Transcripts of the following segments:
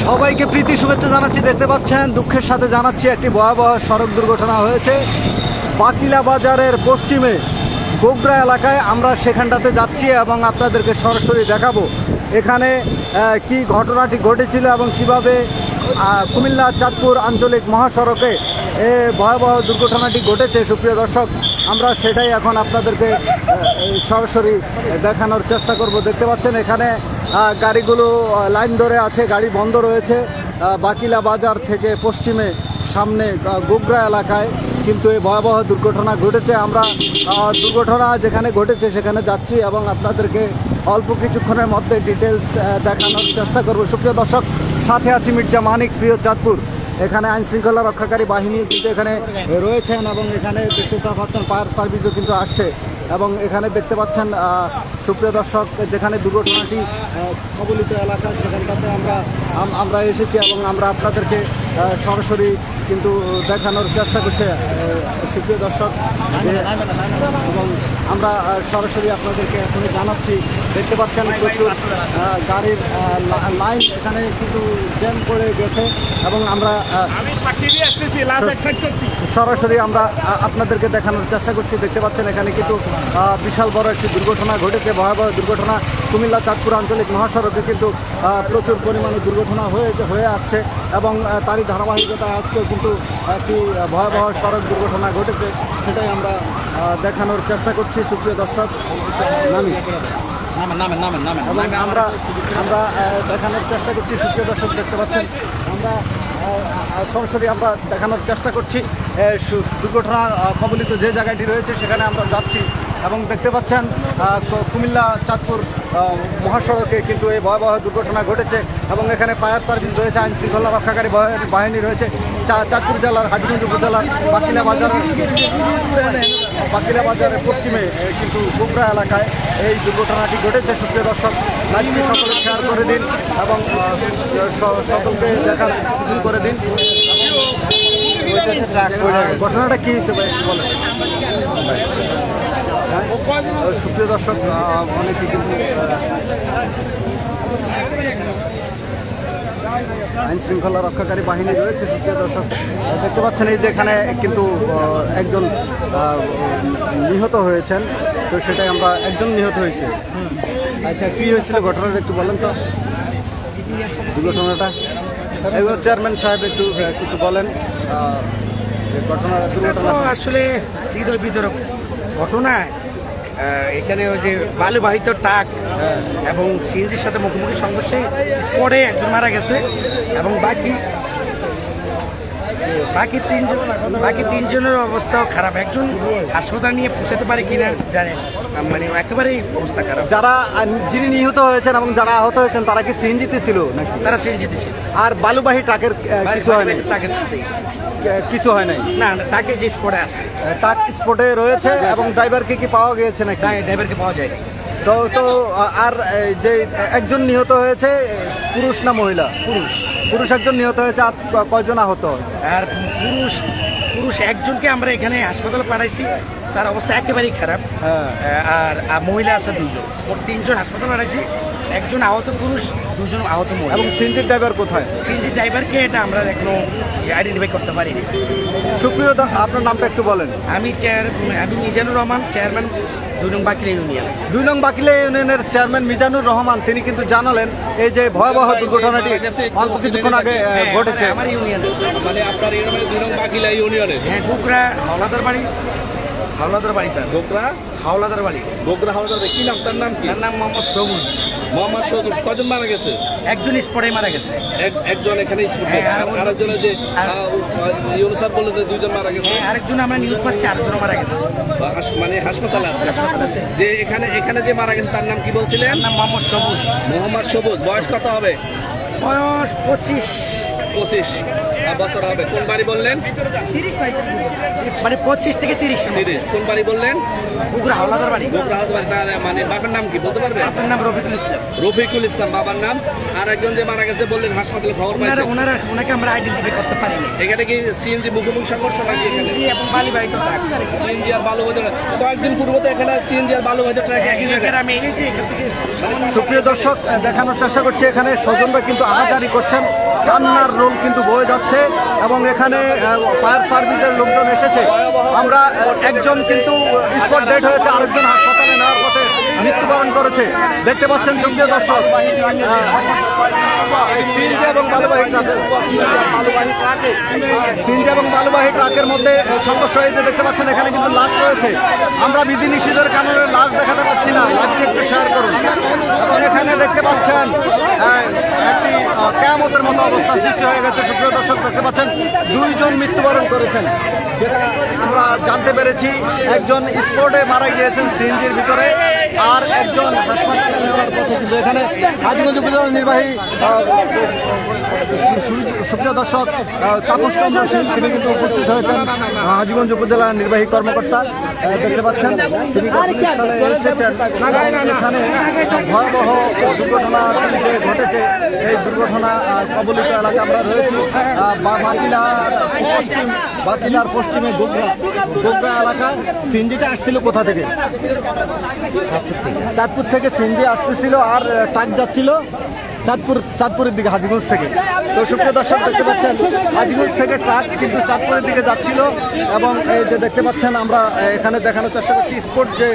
সবাইকে প্রীতি শুভেচ্ছা জানাচ্ছি। দেখতে পাচ্ছেন, দুঃখের সাথে জানাচ্ছি একটি ভয়াবহ সড়ক দুর্ঘটনা হয়েছে বাকিলা বাজারের পশ্চিমে গোগরা এলাকায়। আমরা সেখানটাতে যাচ্ছি এবং আপনাদেরকে সরাসরি দেখাবো এখানে কি ঘটনাটি ঘটেছিল এবং কিভাবে কুমিল্লা চাঁদপুর আঞ্চলিক মহাসড়কে ভয়াবহ দুর্ঘটনাটি ঘটেছে। সুপ্রিয় দর্শক, আমরা সেটাই এখন আপনাদেরকে সরাসরি দেখানোর চেষ্টা করব। দেখতে পাচ্ছেন এখানে গাড়িগুলো লাইন ধরে আছে, গাড়ি বন্ধ রয়েছে বাকিলা বাজার থেকে পশ্চিমে সামনে গোগরা এলাকায় কিন্তু এই ভয়াবহ দুর্ঘটনা ঘটেছে। আমরা দুর্ঘটনা যেখানে ঘটেছে সেখানে যাচ্ছি এবং আপনাদেরকে অল্প কিছুক্ষণের মধ্যে ডিটেলস দেখানোর চেষ্টা করব। সুপ্রিয় দর্শক, সাথে আছি মির্জা মানিক, প্রিয় চাঁদপুর। এখানে আইনশৃঙ্খলা রক্ষাকারী বাহিনী কিন্তু এখানে রয়েছেন এবং এখানে দেখতে পাচ্ছেন ফায়ার সার্ভিসও কিন্তু আসছে এবং এখানে দেখতে পাচ্ছেন সুপ্রিয় দর্শক, যেখানে দুর্ঘটনাটি কবলিত এলাকা সেখানটাতে আমরা এসেছি এবং আমরা আপনাদেরকে সরাসরি কিন্তু দেখানোর চেষ্টা করছে সুপ্রিয় দর্শক। এবং আমরা সরাসরি আপনাদেরকে এখন জানাচ্ছি। দেখতে পাচ্ছেন প্রচুর গাড়ির লাইন এখানে কিন্তু জ্যাম করে গেছে এবং আমরা সরাসরি আমরা আপনাদেরকে দেখানোর চেষ্টা করছি। দেখতে পাচ্ছেন এখানে কিন্তু বিশাল বড় একটি দুর্ঘটনা ঘটেছে, ভয়াবহ দুর্ঘটনা। কুমিল্লা চাঁদপুর আঞ্চলিক মহাসড়কে কিন্তু প্রচুর পরিমাণে দুর্ঘটনা হয়ে আসছে এবং তারই ধারাবাহিকতায় আজকেও কিন্তু একটি ভয়াবহ সড়ক দুর্ঘটনা ঘটেছে, সেটাই আমরা দেখানোর চেষ্টা করছি। সুপ্রিয় দর্শক, এবং আমরা দেখানোর চেষ্টা করছি। সুপ্রিয় দর্শক, দেখতে পাচ্ছেন আমরা সরাসরি আমরা দেখানোর চেষ্টা করছি দুর্ঘটনা কবলিত যে জায়গাটি রয়েছে সেখানে আমরা যাচ্ছি এবং দেখতে পাচ্ছেন কুমিল্লা চাঁদপুর মহাসড়কে কিন্তু এই ভয়াবহ দুর্ঘটনা ঘটেছে এবং এখানে ফায়ার সার্ভিস রয়েছে, আইন শৃঙ্খলা রক্ষাকারী বাহিনী রয়েছে। চাঁদপুর জেলার হাজীগঞ্জ উপজেলার বাকিলা বাজারের পশ্চিমে কিন্তু গোগরা এলাকায় এই দুর্ঘটনাটি ঘটেছে। সুপ্রিয় দর্শক, লাইভটি সকলে শেয়ার করে দিন এবং সকলকে দেখার সুযোগ করে দিন। ঘটনাটা কী হিসেবে বলে সুপ্রিয় দর্শক, অনেকে কিন্তু আইন শৃঙ্খলা রক্ষাকারী বাহিনী রয়েছে। সুপ্রিয় দর্শক, দেখতে পাচ্ছেন এই যে এখানে কিন্তু একজন নিহত হয়েছেন, তো সেটাই আমরা একজন নিহত হয়েছে। আচ্ছা, কী হয়েছিল ঘটনাটা একটু বলেন তো, দুর্ঘটনাটা। এগুলো চেয়ারম্যান সাহেব একটু কিছু বলেন দুর্ঘটনা। আসলে হৃদয় বিতরক ঘটনা। এখানে ওই যে বালুবাহিত ট্রাক এবং সিএনজির সাথে মুখোমুখি সংঘর্ষে স্পটে একজন মারা গেছে এবং বাকি তিনজনের অবস্থাও খারাপ। একজন হাসপাতাল নিয়ে পৌঁছাতে পারে কিনা জানেন, মানে একেবারেই অবস্থা খারাপ। যিনি নিহত হয়েছেন এবং যারা আহত হয়েছেন তারা কি সিএনজিতে ছিল নাকি? তারা সিএনজিতে ছিল। আর বালুবাহী ট্রাকের কিছু হয় নাই? ট্রাকের সাথে কিছু হয় নাই, না ট্রাকে যে স্পটে আছে, ট্রাক স্পটে রয়েছে এবং ড্রাইভারকে কি পাওয়া গিয়েছে নাকি? ড্রাইভারকে পাওয়া যায়। তো আর যে একজন নিহত হয়েছে, পুরুষ না মহিলা? পুরুষ একজন নিহত হয়েছে। আর কয়জন আহত? আর পুরুষ একজনকে আমরা এখানে হাসপাতালে পাঠাইছি, তার অবস্থা একেবারেই খারাপ। আর মহিলা আছে দুজন, ওর তিনজন হাসপাতালে পাঠাইছি। একজন আহত পুরুষ, দুজন আহত মহিলা। এবং সিএনজি ড্রাইভার কোথায়? সিএনজি ড্রাইভারকে এটা আমরা এখনো আইডেন্টিফাই করতে পারিনি। সুপ্রিয়, আপনার নামটা একটু বলেন। আমি মিজানুর রহমান, চেয়ারম্যান 2 নং বাকিলা ইউনিয়ন। 2 নং বাকিলা ইউনিয়নের চেয়ারম্যান মিজানুর রহমান, তিনি কিন্তু জানালেন এই যে ভয়াবহ দুর্ঘটনাটি অল্প কিছুক্ষণ আগে ঘটেছে। আমার ইউনিয়নে, মানে আপনার ইউনিয়নে 2 নং বাকিলা ইউনিয়নে। হ্যাঁ, গোগরা হাওলাদার বাড়ি। গোগরা হাওলাদার বাড়ি। কি নাম, তার নাম কি? তার নাম মোহাম্মদ সবুজ। কজন মারা গেছে? একজন স্পটে মারা গেছে। একজন এখানে, আরেকজনের যে ইউনুসার বলে যে 2জন মারা গেছে। আরেকজন আমরা নিউজ পাচ্ছি, আরেকজন মারা গেছে, মানে হাসপাতালে আছে। যে এখানে যে মারা গেছে তার নাম কি বলছিলেন? নাম মোহাম্মদ সবুজ। বয়স কত হবে? বয়স 25 বছর হবে। কোন বাড়ি বললেন? 30, মানে 25 থেকে 30। কোন বাড়ি বললেন? গোগরা হাওলাদার বাড়ি। মানে বাবার নাম কি বলতে পারবেন? আপনার নাম রফিকুল ইসলাম বাবার নাম। আর একজন যে মারা গেছে বললেন হাসপাতালে খবর পাইছে, ওনাকে আমরা আইডেন্টিফাই করতে পারিনি। এখানে কি সিএনজি মুখোমুখি সংঘর্ষ নাকি? এবং বালুবাহিত ট্রাক, সিএনজি আর বালুবাহিত কয়েকদিন পূর্ব তো এখানে সিএনজি আর বালুবাহিত ট্রাক একই জায়গায়। আমি এই যে এখান থেকে সুপ্রিয় দর্শক, দেখানোর চেষ্টা করছি এখানে স্বজনরা কিন্তু আহাজারি করছেন কান্নার রোল কিন্তু বয়ে যাচ্ছে এবং এখানে ফায়ার সার্ভিসের লোকজন এসেছে। আমরা একজন কিন্তু স্পট ডেড হয়েছে, আরেকজন হাসপাতালে নেওয়ার পথে মৃত্যুবরণ করেছে। দেখতে পাচ্ছেন সুপ্রিয় দর্শক, সিএনজি এবং বালুবাহী ট্রাকের মধ্যে সংঘর্ষ হয়েছে। দেখতে পাচ্ছেন এখানে কিন্তু লাশ রয়েছে। আমরা বিধিনিষেধের কারণে লাশ দেখাতে পারছি না, লাইভটি একটু শেয়ার করুন। এবং এখানে দেখতে পাচ্ছেন একটি কেয়ামতের মতো অবস্থা সৃষ্টি হয়ে গেছে। সুপ্রিয় দর্শক, দেখতে পাচ্ছেন 2 জন মৃত্যুবরণ করেছেন, যেটা আমরা জানতে পেরেছি। একজন স্পোর্টে মারা গিয়েছেন সিএনজির ভিতরে, আর একজন হাসপাতালে নেওয়ার পথে কিন্তু এখানে হাজীগঞ্জ উপজেলার নির্বাহী সুপ্রিয় দর্শক তাপস চন্দ্র সিং তিনি কিন্তু উপস্থিত হয়েছেন, হাজীগঞ্জ উপজেলার নির্বাহী কর্মকর্তা। দেখতে পাচ্ছেন তিনি ঘটনাস্থলে এসেছেন। এখানে ভয়াবহ দুর্ঘটনা যে ঘটেছে, এই দুর্ঘটনা কবলিত এলাকা আমরা রয়েছি। বাকিলার পশ্চিমে গোগরা এলাকায় সিএনজিটা আসছিল কোথা থেকে? চাঁদপুর থেকে সিএনজি আসতেছিল, আর ট্রাক যাচ্ছিল চাঁদপুরের দিকে, হাজীগঞ্জ থেকে। তো সুপ্রিয় দর্শক, দেখতে পাচ্ছেন হাজীগঞ্জ থেকে ট্রাক কিন্তু চাঁদপুরের দিকে যাচ্ছিল। এবং এই যে দেখতে পাচ্ছেন আমরা এখানে দেখানোর চেষ্টা করছি, স্পট যে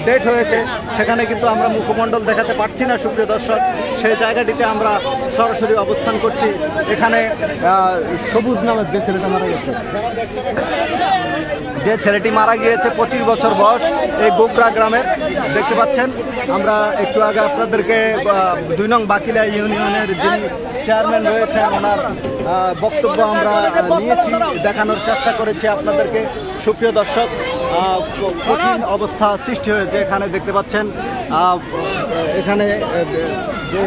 ডেট হয়েছে সেখানে কিন্তু আমরা মুখমণ্ডল দেখাতে পারছি না। সুপ্রিয় দর্শক, সেই জায়গাটিতে আমরা সরাসরি অবস্থান করছি। এখানে সবুজ নামের যে ছেলেটা মারা গেছে, যে ছেলেটি মারা গিয়েছে 25 বছর বয়স, এই গোগরা গ্রামের। দেখতে পাচ্ছেন আমরা একটু আগে আপনাদেরকে 2 নং বাকিলা ইউনিয়নের যিনি চেয়ারম্যান রয়েছেন ওনার বক্তব্য আমরা নিয়েছি, দেখানোর চেষ্টা করেছি আপনাদেরকে। সুপ্রিয় দর্শক, কঠিন অবস্থা সৃষ্টি হয়েছে এখানে। দেখতে পাচ্ছেন এখানে যে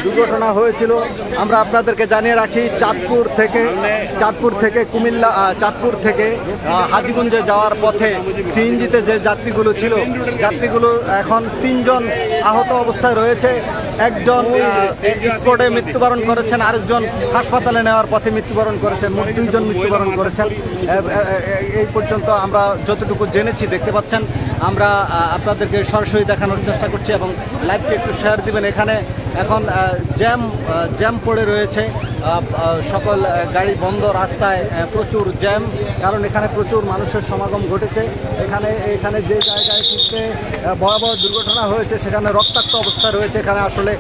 দুর্ঘটনা হয়েছিল আমরা আপনাদেরকে জানিয়ে রাখি, চাঁদপুর থেকে কুমিল্লা, চাঁদপুর থেকে হাজীগঞ্জে যাওয়ার পথে সিএনজিতে যে যাত্রীগুলো ছিল, যাত্রীগুলো এখন 3 জন আহত অবস্থায় রয়েছে। একজন স্পটে মৃত্যুবরণ করেছেন, আরেকজন হাসপাতালে নেওয়ার পথে মৃত্যুবরণ করেছেন। মোট 2 জন মৃত্যুবরণ করেছেন এই পর্যন্ত আমরা যতটুকু জেনেছি। দেখতে পাচ্ছেন আমরা আপনাদেরকে সরাসরি দেখানোর চেষ্টা করছি এবং লাইভটি একটু শেয়ার দিবেন। এখানে এখন জ্যাম পড়ে রয়েছে, সকল গাড়ি বন্ধ, রাস্তায় প্রচুর জ্যাম, কারণ এখানে প্রচুর মানুষের সমাগম ঘটেছে। এখানে যে জায়গায় কিন্তু ভয়াবহ দুর্ঘটনা হয়েছে সেখানে রক্তাক্ত অবস্থা রয়েছে। এখানে আসলে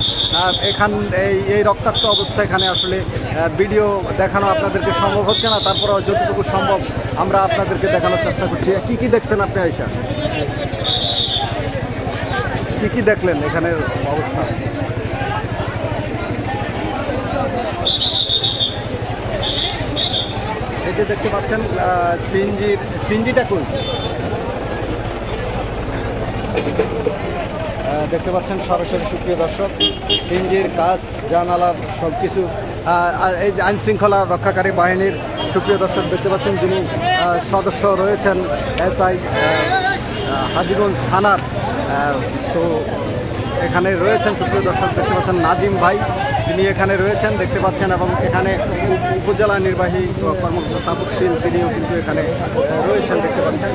এই রক্তাক্ত অবস্থা এখানে আসলে ভিডিও দেখানো আপনাদেরকে সম্ভব হচ্ছে না, তারপরেও যতটুকু সম্ভব আমরা আপনাদেরকে দেখানোর চেষ্টা করছি। কি দেখছেন আপনি আয়শা? কি দেখলেন এখানের অবস্থা? এই যে দেখতে পাচ্ছেন সিএনজিটা কই, দেখতে পাচ্ছেন সরাসরি। সুপ্রিয় দর্শক, সিএনজির কাজ জানালার সব কিছু, এই যে আইনশৃঙ্খলা রক্ষাকারী বাহিনীর সুপ্রিয় দর্শক দেখতে পাচ্ছেন যিনি সদস্য রয়েছেন এসআই হাজীগঞ্জ থানার, তো এখানে রয়েছেন সুপ্রিয় দর্শক। দেখতে পাচ্ছেন নাজিম ভাই, তিনি এখানে রয়েছেন দেখতে পাচ্ছেন, এবং এখানে উপজেলা নির্বাহী কর্মকর্তা তাপসশীল তিনিও কিন্তু এখানে রয়েছেন দেখতে পাচ্ছেন।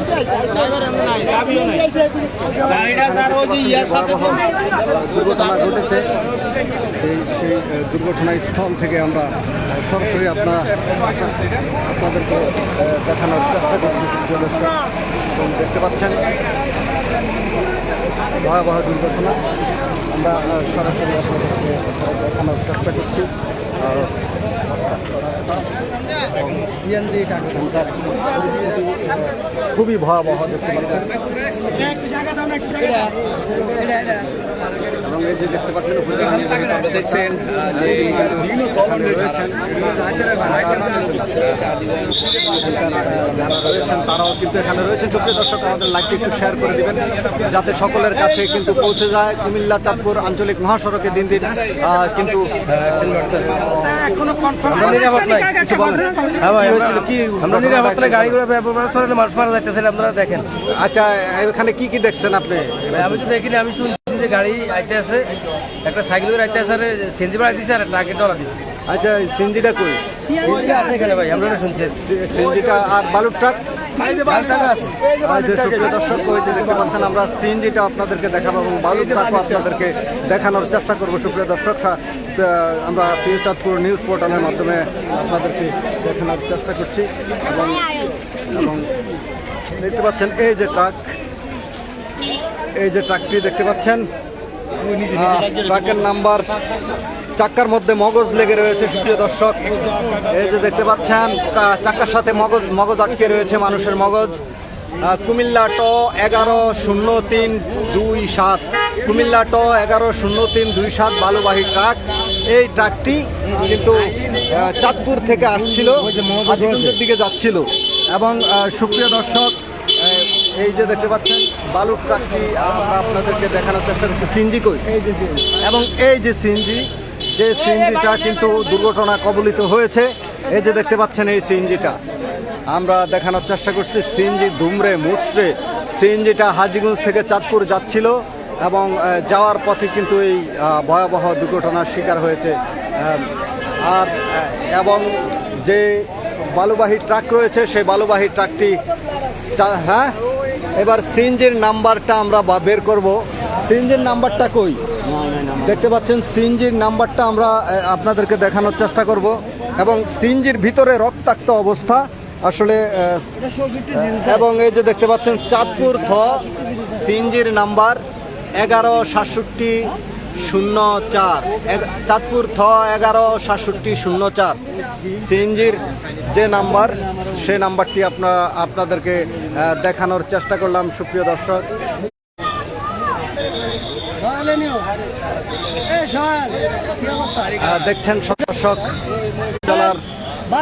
দুর্ঘটনা ঘটেছে, সেই দুর্ঘটনাস্থল থেকে আমরা সরাসরি আপনাদেরকে দেখানোর চেষ্টা করছি সুপ্রিয় দর্শক। এবং দেখতে পাচ্ছেন ভয়াবহ দুর্ঘটনা আমরা সরাসরি আপনাদেরকে দেখানোর চেষ্টা করছি। সিএনজি খুবই ভয়াবহ দেখতে পাচ্ছেন, এবং এই যে দেখতে পাচ্ছেন আপনারা দেখছেন যে রয়েছেন যারা রয়েছেন তারাও কিন্তু এখানে রয়েছেন। সুপ্রিয় দর্শক, আমাদের লাইভটি একটু শেয়ার করে দিবেন যাতে সকলের কাছে কিন্তু পৌঁছে যায়। কুমিল্লা চাঁদপুর আঞ্চলিক মহাসড়কে দিন দিন কিন্তু আচ্ছা, এখানে কি দেখছেন আপনি? আমি তো দেখিনি, আমি শুনছি যে গাড়ি আইতে আছে, একটা সাইকেল আইতে আছে, সিএনজি ভাড়া দিচ্ছে আর ট্রাকের ডলা দিচ্ছে। আচ্ছা, সিএনজিটা কই? এখানে ভাই আমরা শুনছি সিএনজিটা আর বালুর ট্রাক আছে। দর্শক দেখতে পাচ্ছেন আমরা সিএনজিটা আপনাদেরকে দেখাবো এবং বালুর ট্রাকও আপনাদেরকে দেখানোর চেষ্টা করবো। সুপ্রিয় দর্শক, আমরা প্রিয় চাঁদপুর নিউজ পোর্টালের মাধ্যমে আপনাদেরকে দেখানোর চেষ্টা করছি এবং এবং দেখতে পাচ্ছেন এই যে ট্রাকটি দেখতে পাচ্ছেন, ট্রাকের নাম্বার চাক্কার মধ্যে মগজ লেগে রয়েছে। সুপ্রিয় দর্শক, এই যে দেখতে পাচ্ছেন চাক্কার সাথে মগজ আটকে রয়েছে, মানুষের মগজ। কুমিল্লা ট 110327, কুমিল্লা ট 110327 বালুবাহী ট্রাক। এই ট্রাকটি কিন্তু চাঁদপুর থেকে আসছিল, হাজীগঞ্জের দিকে যাচ্ছিল। এবং সুপ্রিয় দর্শক, এই যে দেখতে পাচ্ছেন বালুর ট্রাকটি আমরা আপনাদেরকে দেখানোর চেষ্টা করছি। সিএনজি কই, এবং এই যে সিএনজিটা কিন্তু দুর্ঘটনা কবলিত হয়েছে। এই যে দেখতে পাচ্ছেন এই সিএনজিটা আমরা দেখানোর চেষ্টা করছি। সিএনজি দুমড়ে মুচড়ে সিএনজিটা হাজীগঞ্জ থেকে চাঁদপুর যাচ্ছিল এবং যাওয়ার পথে কিন্তু এই ভয়াবহ দুর্ঘটনার শিকার হয়েছে। আর এবং যে বালুবাহী ট্রাক রয়েছে সেই বালুবাহী ট্রাকটি, হ্যাঁ, এবার সিএনজির নাম্বারটা আমরা বের করব। সিএনজির নাম্বারটা কই, দেখতে পাচ্ছেন সিএনজির নাম্বারটা আমরা আপনাদেরকে দেখানোর চেষ্টা করব। এবং সিএনজির ভিতরে রক্তাক্ত অবস্থা আসলে, এবং এই যে দেখতে পাচ্ছেন চাঁদপুর থ সিএনজির নাম্বার 116704, চাঁদপুর থ 116704 সিএনজির যে নাম্বার, সেই নাম্বারটি আপনাদেরকে দেখানোর চেষ্টা করলাম। সুপ্রিয় দর্শক, দেখছেন দর্শক, জেলার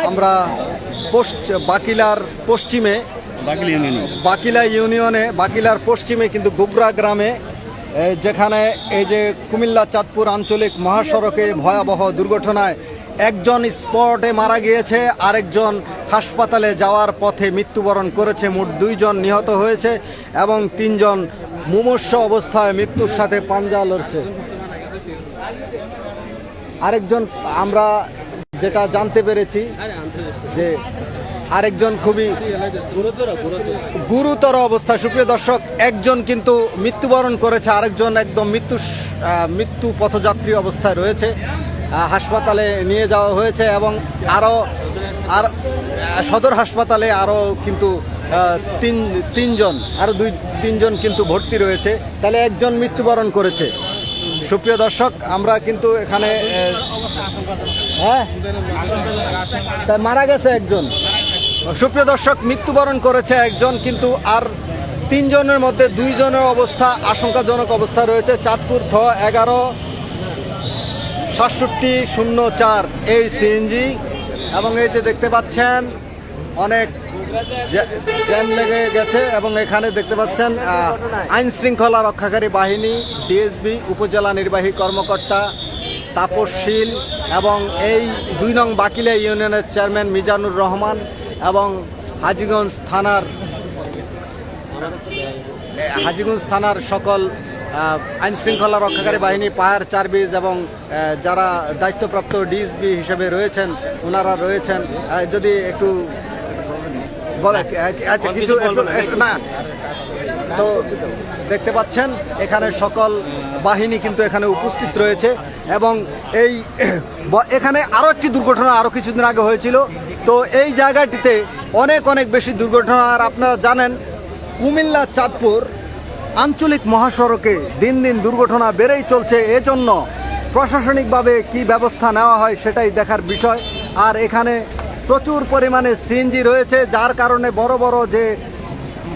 আমরা বাকিলার পশ্চিমে, বাকিলা ইউনিয়নে, বাকিলার পশ্চিমে কিন্তু গোগরা গ্রামে, যেখানে এই যে কুমিল্লা চাঁদপুর আঞ্চলিক মহাসড়কে ভয়াবহ দুর্ঘটনায় একজন স্পটে মারা গিয়েছে, আরেকজন হাসপাতালে যাওয়ার পথে মৃত্যুবরণ করেছে। মোট 2 জন নিহত হয়েছে এবং 3 জন মুমূর্ষ অবস্থায় মৃত্যুর সাথে পাঞ্জা লড়ছে। আরেকজন, আমরা যেটা জানতে পেরেছি যে আরেকজন খুবই গুরুতর অবস্থা। সুপ্রিয় দর্শক, একজন কিন্তু মৃত্যুবরণ করেছে, আরেকজন একদম মৃত্যু পথযাত্রী অবস্থায় রয়েছে, হাসপাতালে নিয়ে যাওয়া হয়েছে। এবং আর সদর হাসপাতালে আরও কিন্তু তিনজন কিন্তু ভর্তি রয়েছে। তাহলে একজন মৃত্যুবরণ করেছে। সুপ্রিয় দর্শক, আমরা কিন্তু এখানে, হ্যাঁ, তা মারা গেছে একজন। সুপ্রিয় দর্শক, মৃত্যুবরণ করেছে একজন, কিন্তু আর 3 জনের মধ্যে 2 জনের অবস্থা আশঙ্কাজনক অবস্থা রয়েছে। চাঁদপুর থ 116704 এই সিএনজি। এবং এই যে দেখতে পাচ্ছেন অনেক জ্যাম লেগে গেছে। এবং এখানে দেখতে পাচ্ছেন আইন শৃঙ্খলা রক্ষাকারী বাহিনী, ডিএসবি, উপজেলা নির্বাহী কর্মকর্তা তাপসশীল এবং এই 2 নং বাকিলা ইউনিয়নের চেয়ারম্যান মিজানুর রহমান এবং হাজীগঞ্জ থানার সকল আইন শৃঙ্খলা রক্ষাকারী বাহিনী, ফায়ার সার্ভিস এবং যারা দায়িত্বপ্রাপ্ত ডিএসবি হিসেবে রয়েছেন ওনারা রয়েছেন। যদি একটু বলে, আচ্ছা কিছু না, তো দেখতে পাচ্ছেন এখানে সকল বাহিনী কিন্তু এখানে উপস্থিত রয়েছে। এবং এখানে আরও একটি দুর্ঘটনা আরও কিছুদিন আগে হয়েছিল। তো এই জায়গাটিতে অনেক বেশি দুর্ঘটনা। আর আপনারা জানেন কুমিল্লা চাঁদপুর আঞ্চলিক মহাসড়কে দিন দিন দুর্ঘটনা বেড়েই চলছে। এজন্য প্রশাসনিকভাবে কি ব্যবস্থা নেওয়া হয় সেটাই দেখার বিষয়। আর এখানে প্রচুর পরিমাণে সিএনজি রয়েছে, যার কারণে বড় বড় যে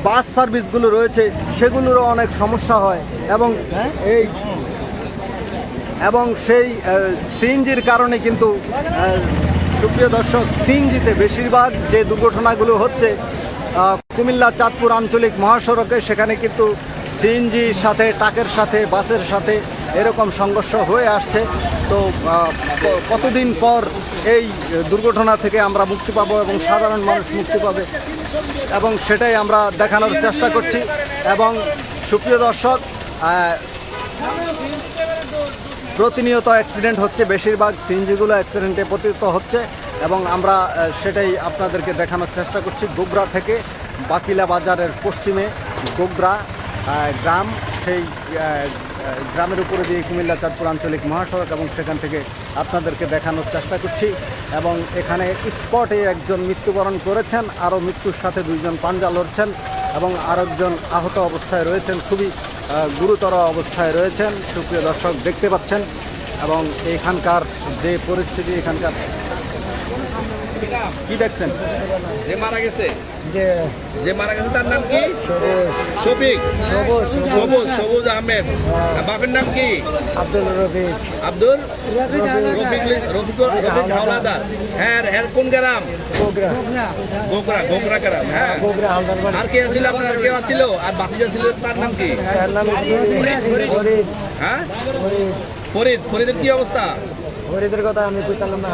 বাস সার্ভিসগুলো রয়েছে সেগুলোরও অনেক সমস্যা হয়। এবং সেই সিএনজির কারণে কিন্তু সুপ্রিয় দর্শক, সিএনজিতে বেশিরভাগ যে দুর্ঘটনাগুলো হচ্ছে কুমিল্লা চাঁদপুর আঞ্চলিক মহাসড়কে, সেখানে কিন্তু সিএনজির সাথে, ট্রাকের সাথে, বাসের সাথে এরকম সংঘর্ষ হয়ে আসছে। তো কতদিন পর এই দুর্ঘটনা থেকে আমরা মুক্তি পাবো এবং সাধারণ মানুষ মুক্তি পাবে, এবং সেটাই আমরা দেখানোর চেষ্টা করছি। এবং সুপ্রিয় দর্শক, প্রতিনিয়ত অ্যাক্সিডেন্ট হচ্ছে, বেশিরভাগ সিএনজিগুলো অ্যাক্সিডেন্টে পতিত হচ্ছে এবং আমরা সেটাই আপনাদেরকে দেখানোর চেষ্টা করছি। গোগরা থেকে বাকিলা বাজারের পশ্চিমে গোগরা গ্রাম, সেই গ্রামের উপরে দিয়ে কুমিল্লা চাঁদপুর আঞ্চলিক মহাসড়ক, এবং সেখান থেকে আপনাদেরকে দেখানোর চেষ্টা করছি। এবং এখানে স্পটে একজন মৃত্যুবরণ করেছেন, আরও মৃত্যুর সাথে 2 জন পাঞ্জা লড়ছেন, এবং আরেকজন আহত অবস্থায় রয়েছেন, খুবই গুরুতর অবস্থায় রয়েছেন। সুপ্রিয় দর্শক দেখতে পাচ্ছেন, এবং এখানকার যে পরিস্থিতি, এখানকার কি দেখছেন? যে মারা গেছে, যে মারা গেছে তার নাম কি? শফিক, সবুজ আহমেদ। বাপের নাম কি? আব্দুল রফিক। আব্দুল রফিক হাওলাদার। হ্যাঁ, হ্যাঁ, কোন গ্রাম? গোগরা গ্রাম। হ্যাঁ, আর কে ছিল আপনার? আর কেউ ছিল? আর বাতিজা ছিল, তার নাম কি? হ্যাঁ, ফরিদের কি অবস্থা? ফরিদের কথা আমি কইতাম না,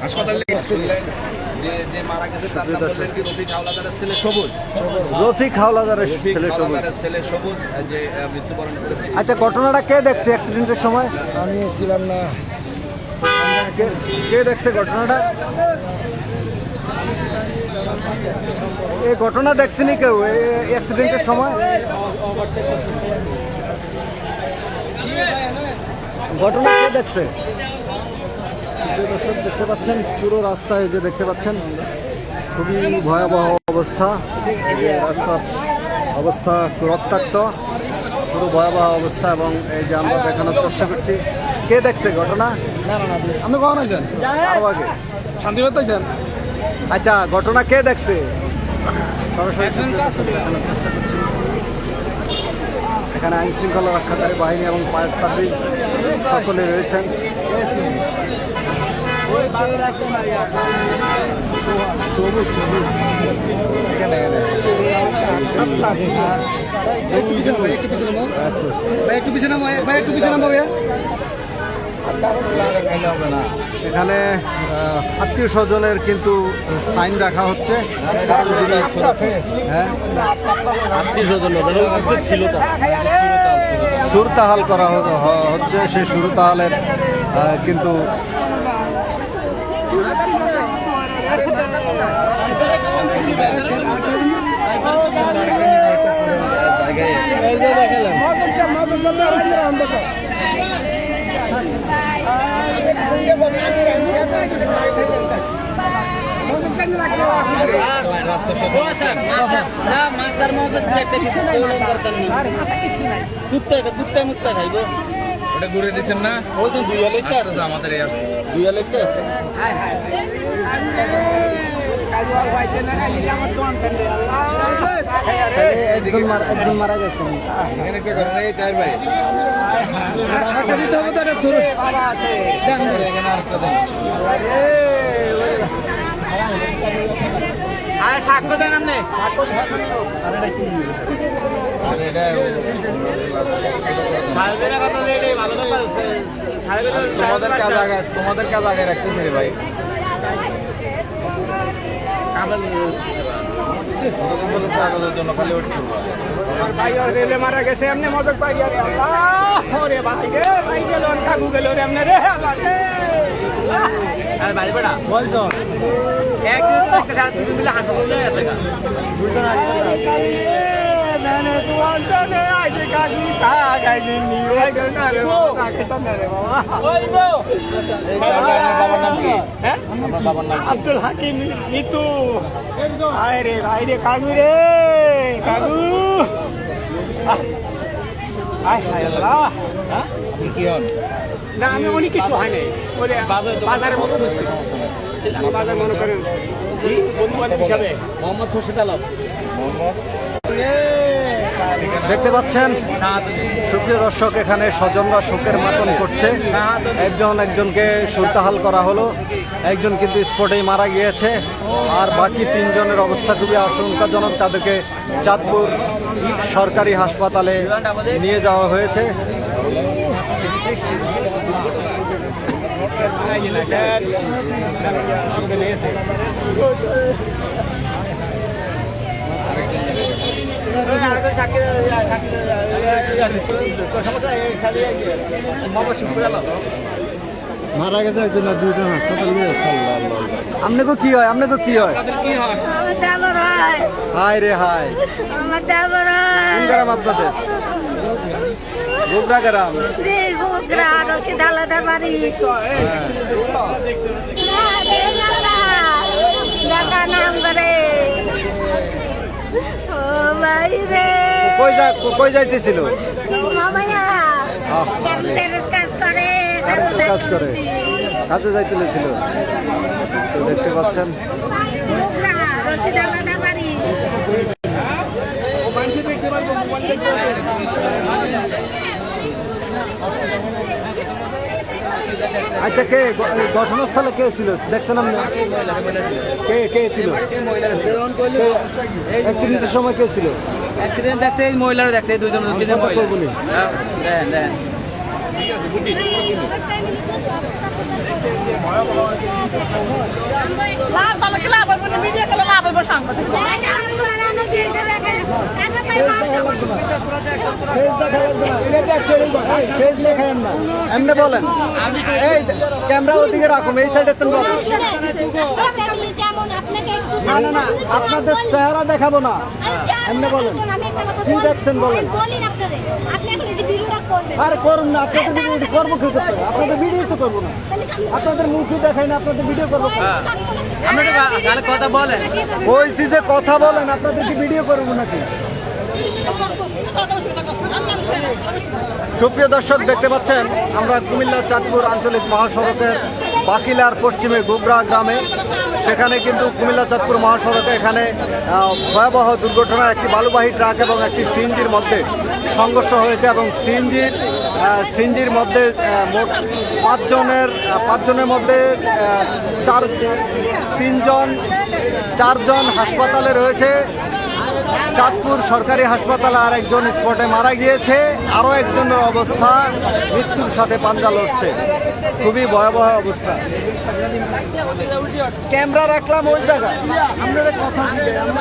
হাসপাতালে যে মারা গেছে তার নাম বললেন কি? রফিক হাওলাদারের ছেলে সবুজ। রফিক হাওলাদারের ছেলে সবুজ যে মৃত্যুবরণ করেছে। আচ্ছা, ঘটনাটা কে দেখছে অ্যাক্সিডেন্টের সময়? আমি ছিলাম না। কে দেখছে ঘটনাটা? এই ঘটনা দেখছেনি কেউ অ্যাক্সিডেন্টের সময়? ঘটনা কে দেখছে? দর্শক দেখতে পাচ্ছেন পুরো রাস্তায়, যে দেখতে পাচ্ছেন খুবই ভয়াবহ অবস্থা। রাস্তার অবস্থা রক্তাক্ত, পুরো ভয়াবহ অবস্থা। এবং এই যে আমরা দেখানোর চেষ্টা করছি, কে দেখছে ঘটনা? আপনি কখন আছেন? আরো আগে। শান্তিবাদ পাইছেন? আচ্ছা, ঘটনা কে দেখছে? সরাসরি দেখানোর চেষ্টা করছি। এখানে আইন শৃঙ্খলা রক্ষাকারী বাহিনী এবং ফায়ার সার্ভিস সকলে রয়েছেন। এখানে আত্মীয় স্বজনের কিন্তু সাইন রাখা হচ্ছে। হ্যাঁ, আত্মীয় স্বজন ছিল তা সুরতাহাল করা হচ্ছে। সেই সুরতাহালের কিন্তু কুত্তা খাইব। ওটা ঘুরে দিচ্ছেন না? ওই যে দুই আলাইতে আছে, আমাদের এই আসছে। দুই আলাইতে আছে। একজন মারা গেছে। এখানে কে করেন? এই তাই ভাই, এখানে আরেকটা দেন। সাক্ষ্য দেন আপনি। তোমাদের কাজ আগে রাখতেছি রে ভাই। কাগজের জন্য খালি ওঠ ভাই রেলে মারা গেছে এমনি মদক পাই রে আল্লাহ ওরে ভাই রে ভাই গেল কাকু গেল রে এমনি রে আল্লাহ রে আরে ভাই বেটা বলছো একদিন একটা সাথে তুমি মিলে হাসপাতালে নিয়ে গেছে গা বুঝছো না? নানে তু আনতে আইছে কাকু সা গাইনি নি ওই গেল না রে বাবা খেতা না রে বাবা ওই গো বাবার নাম কি? হ্যাঁ আমার বাবার নাম আব্দুল হাকিম মিতু আয় রে ভাই রে কাকু রে কাকু আয় হায় আল্লাহ আপনি কি হন? না আমি অনেক কিছু হয় নাই ওরে বাজারের মতো বুঝতে বাজার মনে করেন জি বন্ধু বান্ধব হিসাবে মোহাম্মদ খুরশিদ আলম দেখতে পাচ্ছেন সুপ্রিয় দর্শক, এখানে স্বজনরা শোকের মাতন করছে। একজনকে সুরতাহাল করা হলো, একজন কিন্তু স্পটেই মারা গিয়েছে, আর বাকি 3 জনের অবস্থা খুবই আশঙ্কাজনক। তাদেরকে চাঁদপুর সরকারি হাসপাতালে নিয়ে যাওয়া হয়েছে। মারা গেছে একজন আর 2 জন হাসপাতালে নিয়ে যাচ্ছে। আপনাকে কি হয়? আপনাকে কি হয়? আপনাদের কি হয়? আমার দেবর হয়, হাই রে হাই। আমার দেবর কোন হয়, গ্রাম আপনাদের? গোবরা গ্রাম। কই যাইতেছিল? কাজ করে, কাজে যাইতেছিল। তো দেখতে পাচ্ছেন আচ্ছা, কে ঘটনাস্থলে কে ছিল দেখছেন আপনি? কে ছিল অ্যাক্সিডেন্টের সময়? কে ছিল অ্যাক্সিডেন্ট দেখছে? এই মহিলারা দেখছে, দুজন বলি। এমনি বলেন, এই ক্যামেরা ওদিকে রাখুন, এই সাইডে তো বলেন। না না না, আপনাদের চেহারা দেখাবো না, এমনি বলেন কি দেখছেন বলেন। আরে করুন না, আপনাদের ভিডিও করবো কি করতে? আপনাদের ভিডিও তো করবো না, আপনাদের মুখই দেখাই না, আপনাদের ভিডিও করবো। কথা বলেন, বলছি যে কথা বলেন, আপনাদের কি ভিডিও করবো নাকি? সুপ্রিয় দর্শক, দেখতে পাচ্ছেন আমরা কুমিল্লা চাঁদপুর আঞ্চলিক মহাসড়কের বাকিলার পশ্চিমে গোবরা গ্রামে। সেখানে কিন্তু কুমিল্লা চাঁদপুর মহাসড়কে এখানে ভয়াবহ দুর্ঘটনা, একটি বালুবাহী ট্রাক এবং একটি সিএনজির মধ্যে সংঘর্ষ হয়েছে এবং সিএনজির মধ্যে মোট পাঁচজনের মধ্যে চারজন হাসপাতালে রয়েছে। চাঁদপুর সরকারি হাসপাতালে আর একজন স্পটে মারা গিয়েছে, আরও একজনের অবস্থা মৃত্যুর সাথে পাঞ্জা লড়ছে। খুবই ভয়াবহ অবস্থা। ক্যামেরা রাখলাম ওই জায়গায়, আপনারা কথা দিবেন, আমরা তো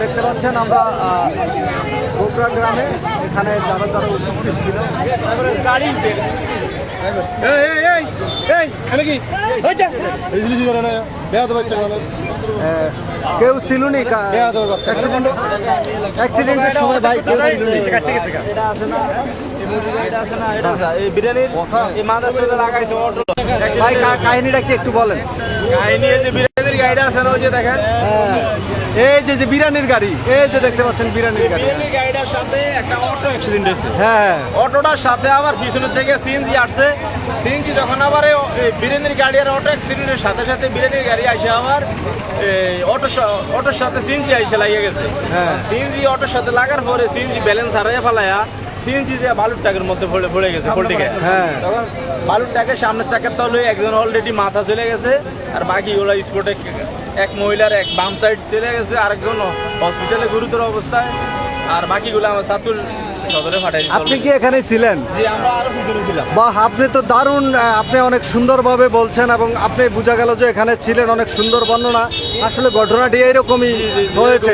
দেখতে পাচ্ছেন আমরা গোবরা গ্রামে, এখানে যারা উপস্থিত ছিল গাড়ি কেউ ছিল নি অ্যাক্সিডেন্টের সময়? ভাই কেউ ভাই কাহিনীটা কি একটু বলেন? কাহিনী যে বিরিয়ানির গাড়িটা আছে না, ওই যে দেখেন, এই যে বিরিয়ানির গাড়ি, এই যে দেখতে পাচ্ছেন বিরিয়ানির গাড়ি, বিরিয়ানির গাড়িটার সাথে একটা অটো অ্যাক্সিডেন্ট হয়েছে। হ্যাঁ, অটোটার সাথে আবার পিছনের থেকে সিএনজি আসছে। সিএনজি যখন আবার বিরিয়ানির গাড়ি আর অটো অ্যাক্সিডেন্টের সাথে সাথে বিরিয়ানির গাড়ি আসে আবার অটোর সাথে সিএনজি এসে লাগিয়ে গেছে। হ্যাঁ, সিএনজি অটোর সাথে লাগার পরে সিএনজি ব্যালেন্স হারাইয়া ফেলায়া সিএনজি যে বালুর ট্যাগের মধ্যে পড়ে গেছে পোল্টিকে। হ্যাঁ, তখন বালুর ট্যাগের সামনের চাকার তলে একজন অলরেডি মাথা চলে গেছে, আর বাকিগুলো স্পটে এক মহিলার এক বাম সাইড চলে গেছে, আরেকজন হসপিটালে গুরুতর অবস্থায়, আর বাকিগুলো আমার চাঁদপুর সদরে পাঠাই। আপনি কি এখানে ছিলেন? জি, আমরা আরো পিছনে ছিলাম। বাহ, আপনি তো দারুণ, আপনি অনেক সুন্দরভাবে বলছেন এবং আপনি বোঝা গেল যে এখানে ছিলেন, অনেক সুন্দর বর্ণনা। আসলে ঘটনাটি এইরকমই হয়েছে।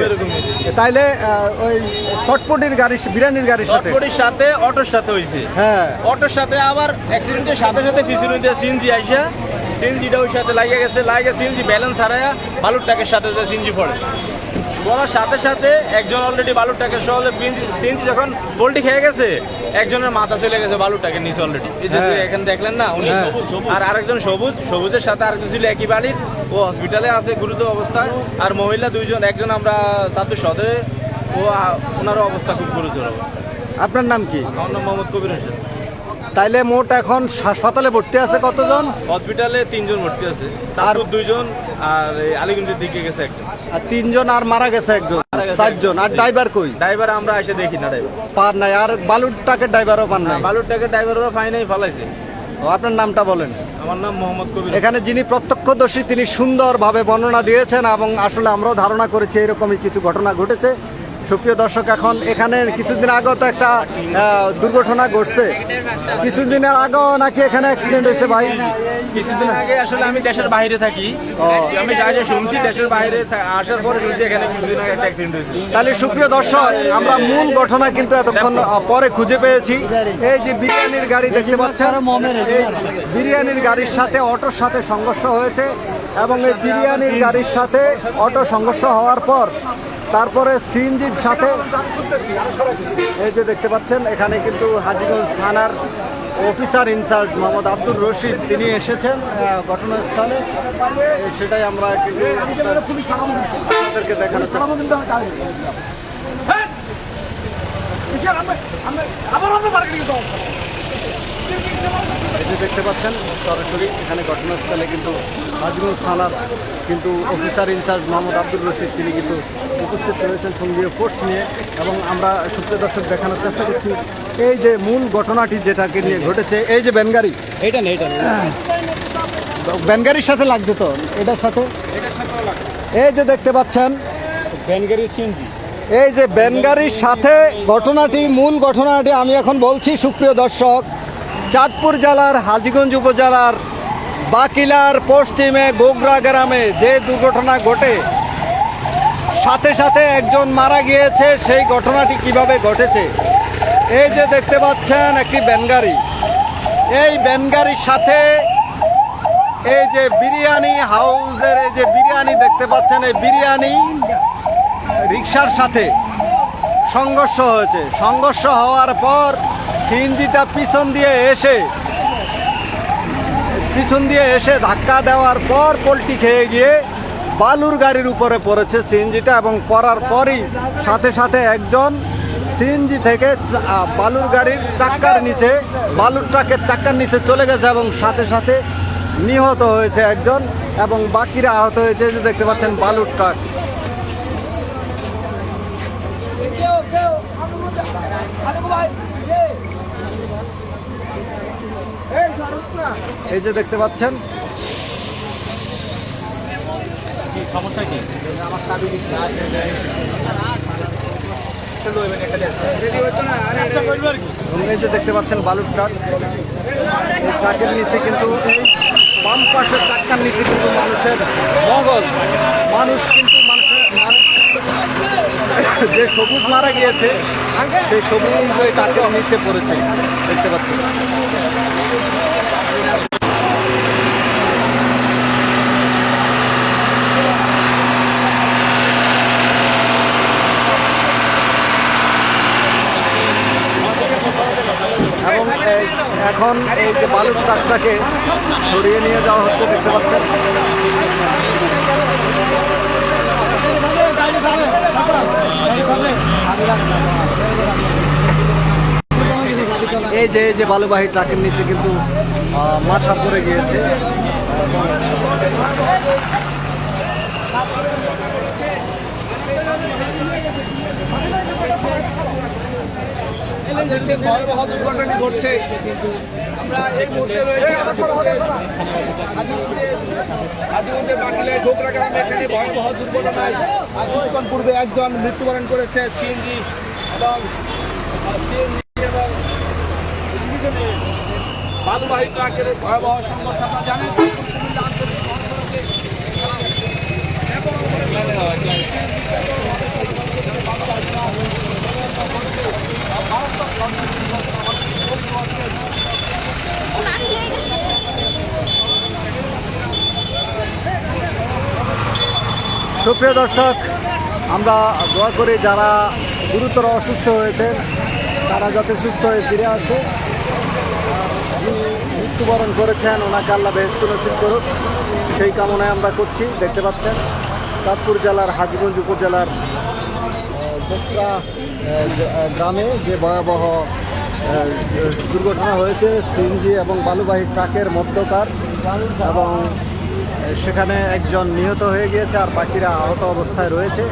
তাইলে ওই শর্টপটির গাড়ি বিরিয়ানির গাড়ির সাথে অটোর সাথে হয়েছে। হ্যাঁ, অটোর সাথে আবার অ্যাক্সিডেন্টের সাথে সাথে পিছনে দিয়ে সিএনজি আইসা সিএনজিটা ওই সাথে লাগিয়ে গেছে, সিএনজি ব্যালেন্স হারায়া বালুর ট্যাগের সাথে সিএনজি পড়ে। বলার সাথে সাথে একজন অলরেডি বালুর ট্যাগের সহজে সিএনজি যখন পোল্টি খেয়ে গেছে, একজনের মাথা চলে গেছে বালুর ট্যাগের নিচে অলরেডি। এই যে এখানে দেখলেন না, উনি আর আরেকজন সবুজের সাথে আরেকজন ছিল একই বাড়ির, ও হসপিটালে আছে গুরুতর অবস্থায়। আর মহিলা দুইজন, একজন আমরা চাঁদপুর সদরে, ওনারও অবস্থা খুব গুরুতর অবস্থা। আপনার নাম কি? আমার নাম মোহাম্মদ কবির হোসেন। তাইলে মোট এখন হাসপাতালে ভর্তি আছে কতজন? হসপিটালে 3 জন ভর্তি আছে, চাঁদপুর 2 জন, আর আলিগঞ্জের দিকে গেছে একজন। আর 3 জন, আর মারা গেছে একজন, 4 জন। আর ড্রাইভার কই? ড্রাইভার আমরা এসে দেখি না, ড্রাইভার পার নাই। আর বালুর ট্রাকের ড্রাইভারও পান নাই? বালুর ট্রাকের ড্রাইভারও ফাইনাই ফালাইছে। আপনার নামটা বলেন? আমার নাম মোহাম্মদ কবির। এখানে যিনি প্রত্যক্ষদর্শী, তিনি সুন্দরভাবে বর্ণনা দিয়েছেন এবং আসলে আমরাও ধারণা করেছি এরকমই কিছু ঘটনা ঘটেছে। সুপ্রিয় দর্শক, এখন এখানে কিছুদিন আগেও তো একটা দুর্ঘটনা ঘটছে, কিছুদিনের আগেও নাকি এখানে অ্যাক্সিডেন্ট হয়েছে ভাই? কিছুদিন আগে আসলে আমি দেশের বাইরে থাকি, আমি যা যা শুনছি দেশের বাইরে আসার পরে শুনছি এখানে কিছুদিন আগে একটা অ্যাক্সিডেন্ট হয়েছে। তাহলে সুপ্রিয় দর্শক, আমরা মূল ঘটনা কিন্তু এতক্ষণ পরে খুঁজে পেয়েছি। এই যে বিরিয়ানির গাড়ি দেখতে পাচ্ছেন, এই বিরিয়ানির গাড়ির সাথে অটোর সাথে সংঘর্ষ হয়েছে এবং এই বিরিয়ানির গাড়ির সাথে অটো সংঘর্ষ হওয়ার পর তারপরে সিএনজির সাথে, এই যে দেখতে পাচ্ছেন এখানে কিন্তু হাজীগঞ্জ থানার অফিসার ইনচার্জ মোহাম্মদ আব্দুর রশিদ তিনি এসেছেন ঘটনাস্থলে। সেটাই আমরা কিন্তু আপনাদেরকে দেখানোর চেষ্টা এই যে দেখতে পাচ্ছেন সরাসরি এখানে ঘটনাস্থলে কিন্তু হাজীগঞ্জ থানার কিন্তু অফিসার ইনচার্জ মোহাম্মদ আব্দুর রশিদ তিনি কিন্তু উপস্থিত রয়েছেন সঙ্গীয় ফোর্স নিয়ে, এবং আমরা সুপ্রিয় দর্শক দেখানোর চেষ্টা করছি এই যে মূল ঘটনাটি যেটাকে নিয়ে ঘটেছে। এই যে ব্যানগাড়ি, এইটা নেই, এটা ব্যানগাড়ির সাথে লাগছে তো, এটার সাথে এই যে দেখতে পাচ্ছেন ভ্যানগাড়ি সিএনজি, এই যে ব্যানগাড়ির সাথে ঘটনাটি, মূল ঘটনাটি আমি এখন বলছি সুপ্রিয় দর্শক। চাঁদপুর জেলার হাজীগঞ্জ উপজেলার বাকিলার পশ্চিমে গোগরা গ্রামে যে দুর্ঘটনা ঘটে সাথে সাথে একজন মারা গিয়েছে, সেই ঘটনাটি কিভাবে ঘটেছে। এই যে দেখতে পাচ্ছেন একটি ব্যানগাড়ি, এই ব্যানগাড়ির সাথে এই যে বিরিয়ানি হাউসের এই যে বিরিয়ানি দেখতে পাচ্ছেন, এই বিরিয়ানি রিক্সার সাথে সংঘর্ষ হয়েছে। সংঘর্ষ হওয়ার পর সিএনজিটা পিছন দিয়ে এসে ধাক্কা দেওয়ার পর পল্টি খেয়ে গিয়ে বালুর গাড়ির উপরে পড়েছে সিএনজিটা, এবং পড়ার পরই সাথে সাথে একজন সিএনজি থেকে বালুর গাড়ির চাক্কার নিচে, বালুর ট্রাকের চাক্কার নিচে চলে গেছে এবং সাথে সাথে নিহত হয়েছে একজন, এবং বাকিরা আহত হয়েছে। যে দেখতে পাচ্ছেন বালুর ট্রাক, এই যে দেখতে পাচ্ছেন। সমস্যা কি? এই যে দেখতে পাচ্ছেন বালুর ট্রাক, ট্রাকের নিচে কিন্তু এই বাম পাশের চাক্কার নিচে কিন্তু মানুষের মগজ, মানুষ কিন্তু যে সবুজ মারা গিয়েছে সেই সবুজ ওই ট্রাকের নিচে পড়েছে দেখতে পাচ্ছেন। এবং এখন এই যে বালুর ট্রাকটাকে সরিয়ে নিয়ে যাওয়া হচ্ছে দেখতে পাচ্ছেন। এই যে বালুবাহী ট্রাকের নিচে কিন্তু মাথা পড়ে গিয়েছে। ভয়াবহ দুর্ঘটনা ঘটছে। আমরা এই মুহূর্তে রয়েছি হাজীগঞ্জের বাকিলায় গোগরা গ্রামে। এখানে ভয়াবহ দুর্ঘটনায় আজ কিছুক্ষণ পূর্বে একজন মৃত্যুবরণ করেছে সিএনজি এবং বালুবাহী ট্রাকের ভয়াবহ সংঘর্ষ আপনারা জানেন। সুপ্রিয় দর্শক, আমরা দোয়া করি যারা গুরুতর অসুস্থ হয়েছেন তারা যাতে সুস্থ হয়ে ফিরে আসে। যিনি মৃত্যুবরণ করেছেন ওনাকে আল্লাহ বেহেশত নসিব করুক, সেই কামনায় আমরা করছি। দেখতে পাচ্ছেন চাঁদপুর জেলার হাজীগঞ্জ উপজেলার গোগরা গ্রামে যে ভয়াবহ দুর্ঘটনা হয়েছে সিএনজি এবং বালুবাহী ট্রাকের মধ্যকার, এবং সেখানে একজন নিহত হয়ে গিয়েছে আর বাকিরা আহত অবস্থায় রয়েছে।